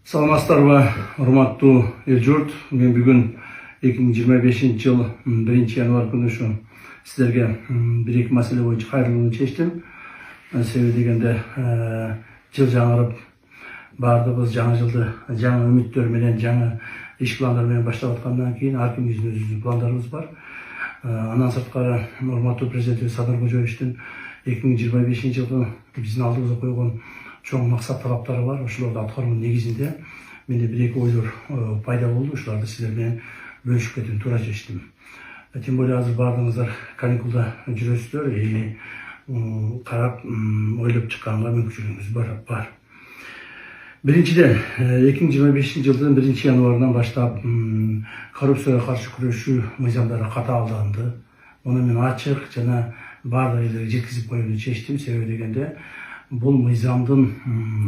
Саламатсыздарбы, урматтуу эл журт. Мен бүгүн 2025 жыл 1 январь күнү ушу сиздерге бир-эки маселе боюнча кайрылууну чечтим. Себеби дегенде жыл жаңырып, баардыгыбыз жаңы жылды жаңы үмүттөр менен, жаңы иш пландар менен баштап аткандан кийин ар кимдин өзүнүн пландарыбыз бар. Андан сырткары урматтуу президентибиз Садыр Кожоевичтин 2025 жылгы биздин алдыбызга койгон чоң максат талаптары бар. Ошолорду аткаруунун негизинде менде бир-эки ойлор пайда болду. Ошолорду сиздер менен бөлүшүп кетүүнү туура чечтим. Тем более азыр баардыгыңыздар каникулда жүрөсүздөр, карап ойлоп чыкканга мүмкүнчүлүгүңүз бар. Биринчиден, 2025 жылдын 1 январынан баштап коррупцияга каршы күрөшүү мыйзамдары катаалданды. Муну мен ачык жана баардык элдерге жеткизип коюуну чечтим. Себеби дегенде бул мыйзамдын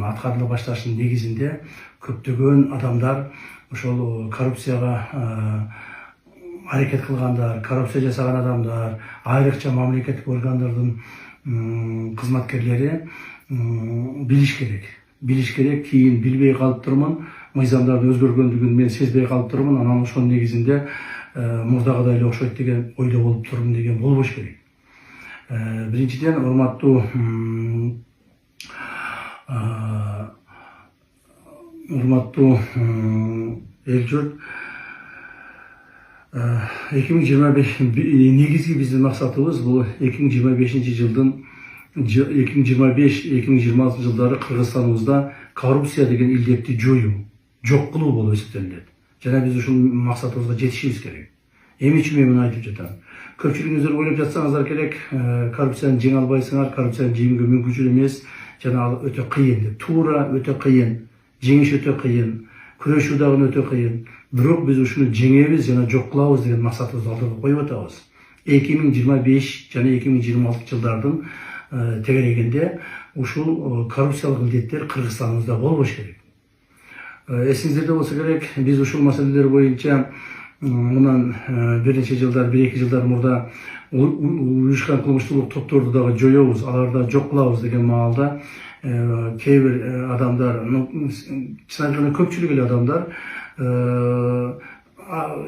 аткарыла башташынын негизинде көптөгөн адамдар ошол коррупцияга аракет кылгандар, коррупция жасаган адамдар, айрыкча мамлекеттик органдардын кызматкерлери билиш керек. Кийин билбей калып турмун, мыйзамдардын өзгөргөндүгүн мен сезбей калып турмун. Анан ошонун негизинде мурдагыдай эле окшойт деген ойдо болуп турмун деген болбош керек. Биринчиден, урматтуу эл журт, 2025 негизги биздин максатыбыз бул 2025 жылдын 2025-2026 жылдары Кыргызстаныбызда коррупция деген илдетти жоюу, жок кылуу болуп эсептелет. Жана биз ушул максатыбызга жетишибиз керек. Эмне үчүн мен муну айтып жатам? Көпчүлүгүңүздөр ойлоп жатсаңыздар керек, коррупцияны жеңе албайсыңар, коррупцияны жеңүүгө мүмкүнчүл эмес, жана ал өтө кыйын деп. Туура, өтө кыйын, жеңиш өтө кыйын, күрөшүү дагы өтө кыйын. Бирок биз ушуну жеңебиз жана жок кылабыз деген максатыбызды алдыга коюп атабыз. 2025 жана 2026 жылдардын тегерегинде ушул коррупциялык илдеттер Кыргызстаныбызда болбош керек. Эсиңиздерде болсо керек, биз ушул маселелер боюнча мындан биринчи жылдар, 1-2 жылдар мурда уюшкан кылмыштуулук топторду дагы жоёбуз, аларды жок кылабыз деген маалда кээ бир адамдар, чын айтканда көпчүлүк эле адамдар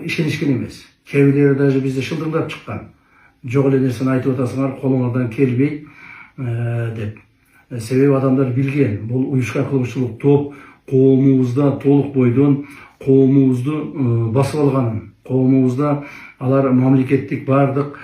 ишенишкен эмес. Кээ бирлери даже бизди шылдыңдап чыккан. Жок эле нерсени айтып атасыңар, колуңардан келбейт деп. Себеби адамдар билген, бул уюшкан кылмыштуулук топ коомубузда толук бойдон коомубузду басып алганын, коомубузда алар мамлекеттик бардык